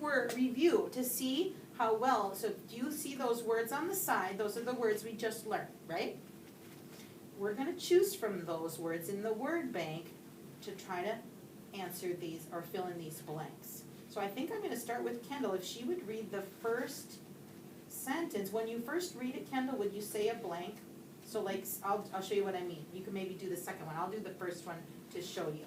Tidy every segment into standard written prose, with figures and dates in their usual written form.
word review to see how well, so do you see those words on the side? Those are the words we just learned, right? We're gonna choose from those words in the word bank to try to answer these or fill in these blanks. So I think I'm gonna start with Kendall. If she would read the first sentence. When you first read it, Kendall, would you say a blank? So like, I'll show you what I mean. You can maybe do the second one. I'll do the first one to show you.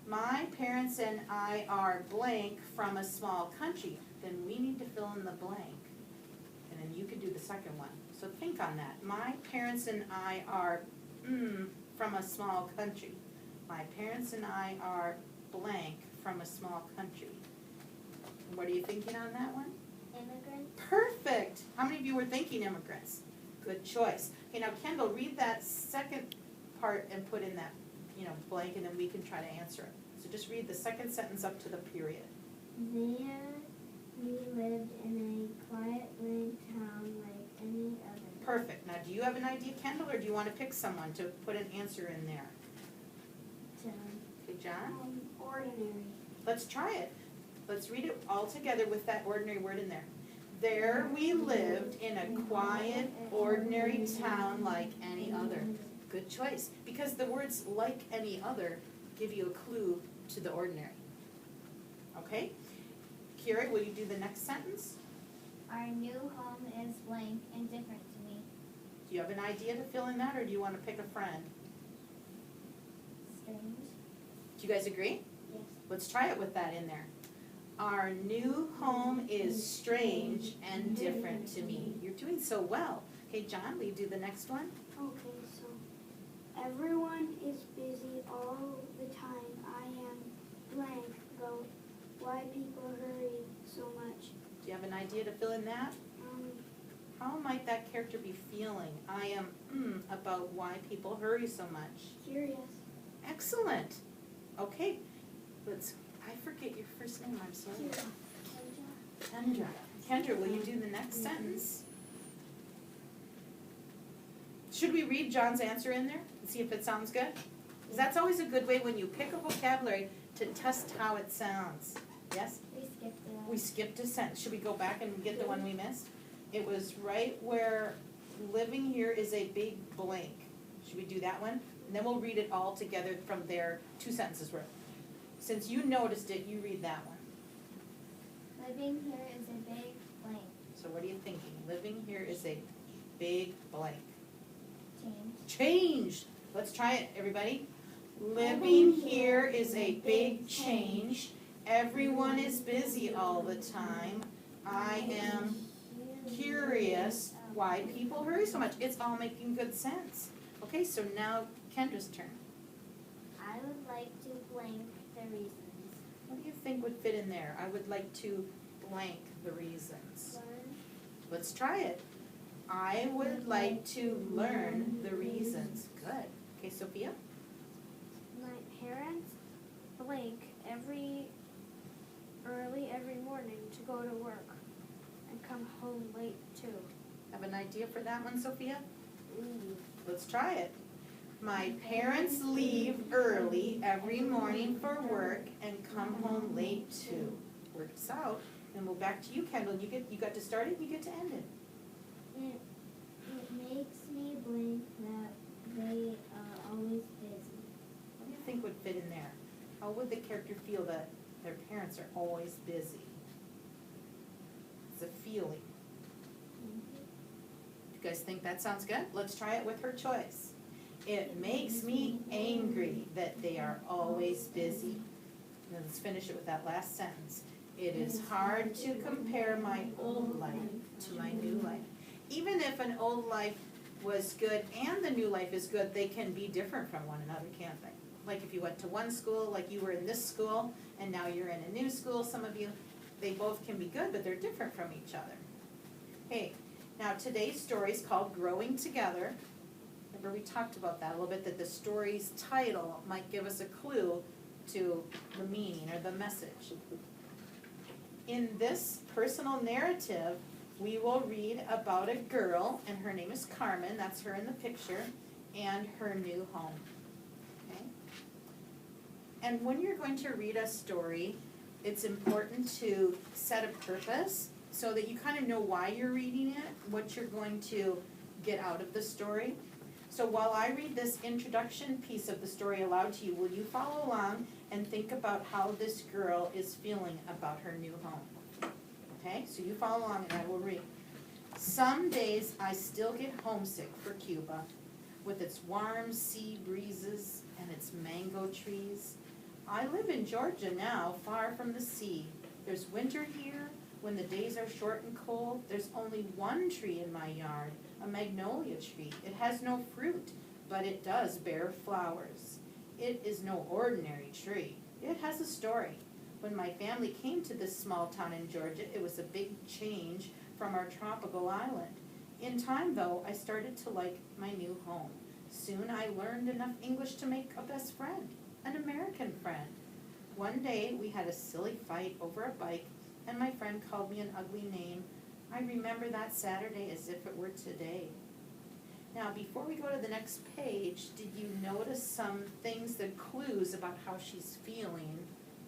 My parents and I are blank from a small country. Then we need to fill in the blank. And then you can do the second one. So think on that. My parents and I are from a small country. My parents and I are blank from a small country. And what are you thinking on that one? Immigrants. Perfect. How many of you were thinking immigrants? Good choice. Okay, now Kendall, read that second part and put in that, blank, and then we can try to answer it. So just read the second sentence up to the period. There we lived in a quiet little town like any other. Perfect. Now, do you have an idea, Kendall, or do you want to pick someone to put an answer in there? John. Okay, John? Ordinary. Let's try it. Let's read it all together with that ordinary word in there. There we lived in a quiet, ordinary town like any other. Good choice. Because the words like any other give you a clue to the ordinary. Okay? Kira, will you do the next sentence? Our new home is blank and different to me. Do you have an idea to fill in that, or do you want to pick a friend? Strange. Do you guys agree? Yes. Let's try it with that in there. Our new home is strange and different to me. You're doing so well. Okay, John, will you do the next one? Okay, so everyone is busy all the time. I am blank, though. Why people hurry so much? Do you have an idea to fill in that? How might that character be feeling? I am about why people hurry so much. Curious. Excellent. Okay, I forget your first name, I'm sorry. Kendra. Kendra, will you do the next sentence? Should we read John's answer in there and see if it sounds good? Because that's always a good way when you pick a vocabulary to test how it sounds. Yes? We skipped it. We skipped a sentence. Should we go back and get the one we missed? It was right where living here is a big blank. Should we do that one? And then we'll read it all together from there, 2 sentences worth. Since you noticed it, you read that one. Living here is a big blank. So what are you thinking? Living here is a big blank. Change. Change. Let's try it, everybody. Living here is a big change. Everyone is busy all the time. I am curious why people hurry so much. It's all making good sense. Okay, so now Kendra's turn. I would like to blank the reasons. What do you think would fit in there? I would like to blank the reasons. Learn. Let's try it. I would like to learn the reasons. Good. Okay, Sophia? My parents blank early every morning to go to work and come home late too. Have an idea for that one, Sophia? Let's try it. My parents leave early every morning for work and come home late too. Work this out. And we'll back to you, Kendall. You got to start it, you get to end it. It makes me blank that they are always busy. What do you think would fit in there? How would the character feel that their parents are always busy? It's a feeling. You guys think that sounds good? Let's try it with her choice. It makes me angry that they are always busy. Now let's finish it with that last sentence. It is hard to compare my old life to my new life. Even if an old life was good and the new life is good, they can be different from one another, can't they? Like if you went to one school, like you were in this school, and now you're in a new school, some of you, they both can be good, but they're different from each other. Okay, now today's story is called Growing Together. Remember we talked about that a little bit, that the story's title might give us a clue to the meaning or the message. In this personal narrative, we will read about a girl, and her name is Carmen, that's her in the picture, and her new home. Okay? And when you're going to read a story, it's important to set a purpose so that you kind of know why you're reading it, what you're going to get out of the story. So while I read this introduction piece of the story aloud to you, will you follow along and think about how this girl is feeling about her new home? Okay, so you follow along and I will read. Some days I still get homesick for Cuba, with its warm sea breezes and its mango trees. I live in Georgia now, far from the sea. There's winter here. When the days are short and cold, there's only one tree in my yard, a magnolia tree. It has no fruit, but it does bear flowers. It is no ordinary tree. It has a story. When my family came to this small town in Georgia, it was a big change from our tropical island. In time, though, I started to like my new home. Soon I learned enough English to make a best friend, an American friend. One day we had a silly fight over a bike, and my friend called me an ugly name. I remember that Saturday as if it were today. Now, before we go to the next page, did you notice some things, the clues about how she's feeling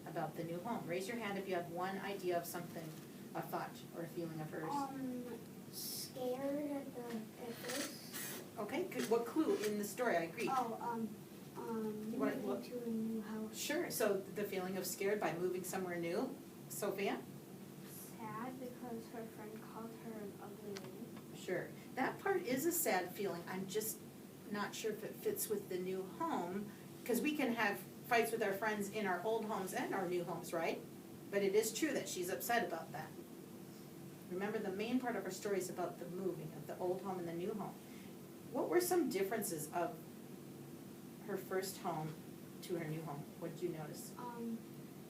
about the new home? Raise your hand if you have one idea of something, a thought or a feeling of hers. Scared at first. Okay, good. What clue in the story? I agree. You wanna Moving look? to a new house. Sure, so the feeling of scared by moving somewhere new. Sophia? Sad because her friend called her an ugly name. Sure. That part is a sad feeling. I'm just not sure if it fits with the new home, because we can have fights with our friends in our old homes and our new homes, right? But it is true that she's upset about that. Remember, the main part of our story is about the moving of the old home and the new home. What were some differences of her first home to her new home? What did you notice?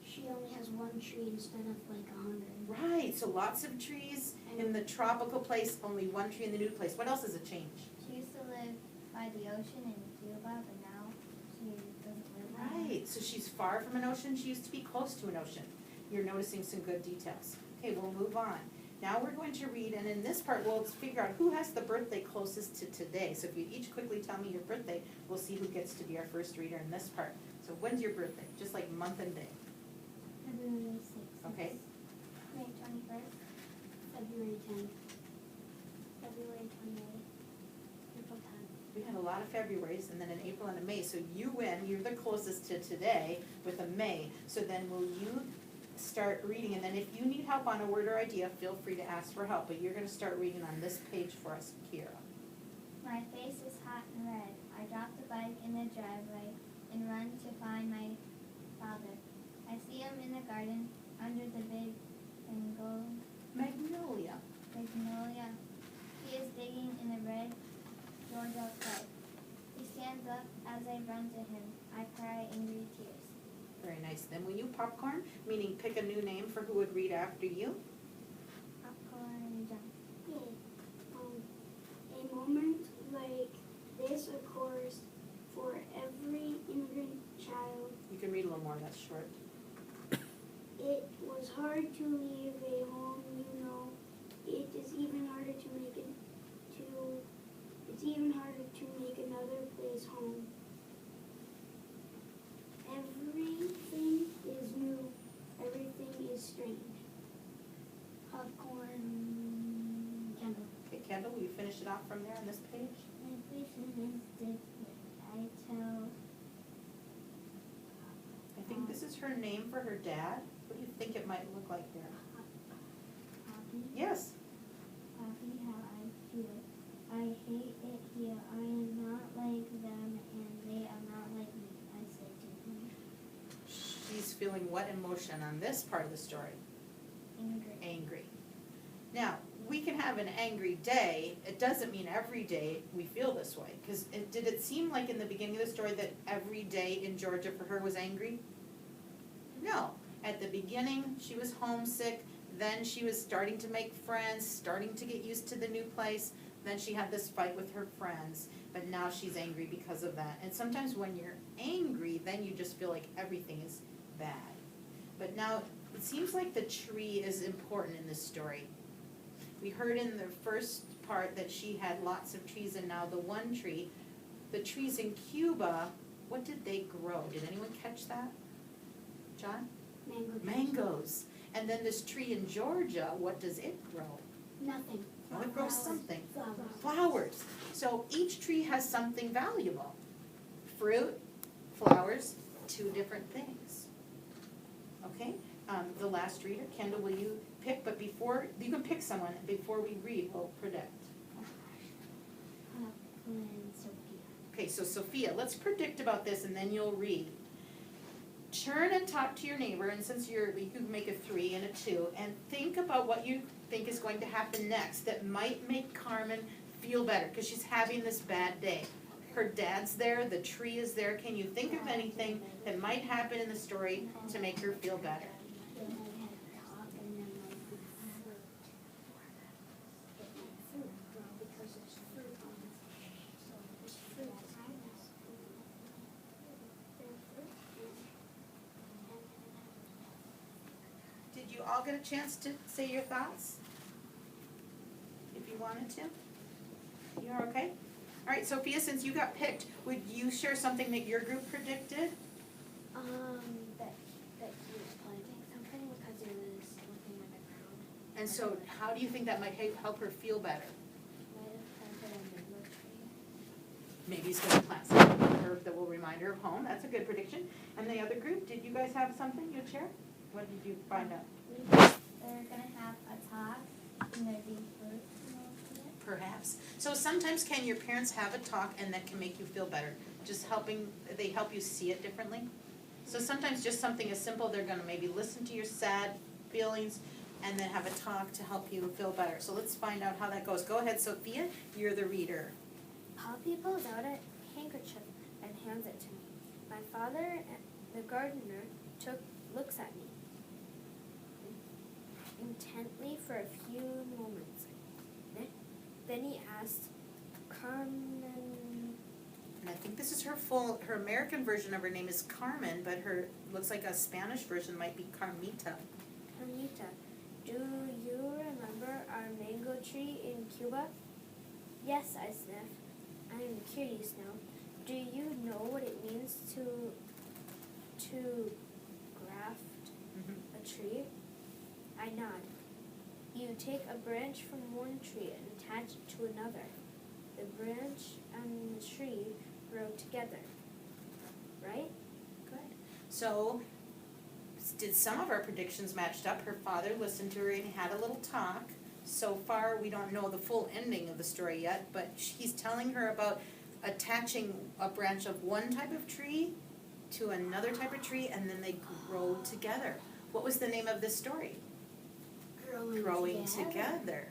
She only has one tree instead of like 100. Right, so lots of trees in the tropical place, only one tree in the new place. What else is a change? She used to live by the ocean in Cuba, but now she doesn't live there. Right, so she's far from an ocean. She used to be close to an ocean. You're noticing some good details. Okay, we'll move on. Now we're going to read, and in this part, we'll figure out who has the birthday closest to today. So if you each quickly tell me your birthday, we'll see who gets to be our first reader in this part. So when's your birthday? Just like month and day. February 6th. Okay. May 21st. February 10th. February 28th. April 10th. We had a lot of Februarys, and then an April and a May. So you win. You're the closest to today with a May. So then will you start reading, and then if you need help on a word or idea, feel free to ask for help, but you're going to start reading on this page for us, Kira. My face is hot and red. I drop the bike in the driveway and run to find my father. I see him in the garden under the big Magnolia. magnolia. He is digging in the red Georgia clay. He stands up as I run to him. I cry angry tears. Very nice. Then will you popcorn, meaning pick a new name for who would read after you? Popcorn jump. Yay. A moment like this occurs for every immigrant child. You can read a little more, that's short. It was hard to leave a home, you know. It is even harder to make it it's even harder to make another place home. Everything is new. Everything is strange. Popcorn. Kendall. Okay, Kendall, will you finish it off from there on this page? Everything is different. I tell I think this is her name for her dad. What do you think it might look like there? Poppy, Yes. Poppy, how I feel. I hate it here. I am not like them, and they are not like me. I said to him. She's feeling what emotion on this part of the story? Angry. Angry. Now, we can have an angry day. It doesn't mean every day we feel this way. Because did it seem like in the beginning of the story that every day in Georgia for her was angry? No. At the beginning, she was homesick. Then she was starting to make friends, starting to get used to the new place. Then she had this fight with her friends. But now she's angry because of that. And sometimes when you're angry, then you just feel like everything is bad. But now it seems like the tree is important in this story. We heard in the first part that she had lots of trees, and now the one tree. The trees in Cuba, what did they grow? Did anyone catch that? John? Mangoes. And then this tree in Georgia, what does it grow? Nothing. Well, it grows something. Flowers. Flowers. So each tree has something valuable. Fruit, flowers, two different things. Okay, the last reader, Kendall, will you pick, but before, you can pick someone, before we read, we'll predict. Sophia. Okay, so Sophia, let's predict about this and then you'll read. Turn and talk to your neighbor, and since you can make a 3 and a 2, and think about what you think is going to happen next that might make Carmen feel better, because she's having this bad day. Her dad's there, the tree is there. Can you think of anything that might happen in the story to make her feel better? Did you all get a chance to say your thoughts? If you wanted to? You're okay? All right, Sophia, since you got picked, would you share something that your group predicted? That he was planting something because he was looking at the ground. And so how do you think that might help her feel better? Might have planted a mango tree. Maybe he's going to plant something herb that will remind her of home. That's a good prediction. And the other group, did you guys have something you'd share? What did you find out? They're gonna have a talk and there'd be fruit and all of it. Perhaps. So sometimes can your parents have a talk and that can make you feel better? Just helping, they help you see it differently? So sometimes just something as simple, they're gonna maybe listen to your sad feelings and then have a talk to help you feel better. So let's find out how that goes. Go ahead, Sophia, you're the reader. Poppy pulls out a handkerchief and hands it to me. My father, the gardener, looks at me intently for a few moments. Then he asked, Carmen. And I think this is her American version of her name is Carmen, but her, looks like a Spanish version might be Carmita. Carmita, do you remember our mango tree in Cuba? Yes, I sniffed. I am curious now. Do you know what it means to graft a tree? I nod. You take a branch from one tree and attach it to another. The branch and the tree grow together. Right? Good. So, did some of our predictions matched up? Her father listened to her and had a little talk. So far, we don't know the full ending of the story yet, but he's telling her about attaching a branch of one type of tree to another type of tree, and then they grow together. What was the name of this story? Growing together.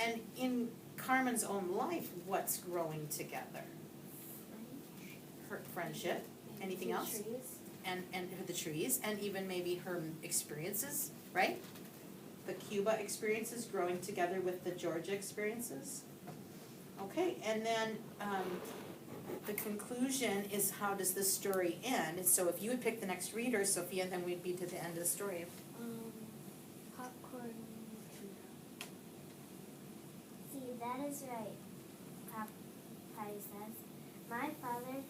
And in Carmen's own life, what's growing together? Her friendship. Anything else? Trees. And the trees, and even maybe her experiences, right? The Cuba experiences growing together with the Georgia experiences. Okay, and then the conclusion is, how does this story end? So if you would pick the next reader, Sophia, then we'd be to the end of the story. Popcorn. See, that is right, Patty says. My father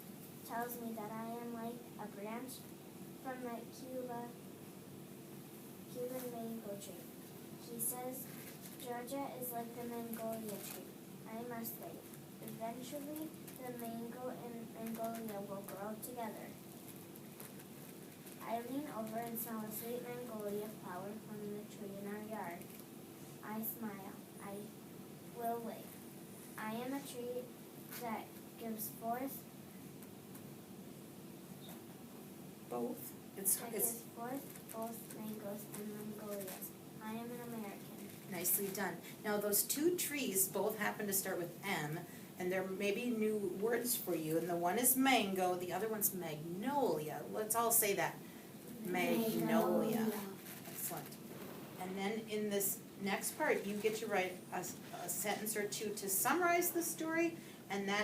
tells me that I am like a branch from the Cuban mango tree. He says Georgia is like the Mongolia tree. I must wait. Eventually, the mango and Mongolia will grow together. I lean over and smell a sweet Mongolia flower from the tree in our yard. I smile. I will wait. I am a tree that gives forth Both. It's both mangoes and Mongolias. I am an American. nicely done. Now those two trees both happen to start with M, and there may be new words for you. And the one is mango, the other one's magnolia. Let's all say that. Magnolia. Excellent. And then in this next part, you get to write a sentence or two to summarize the story, and that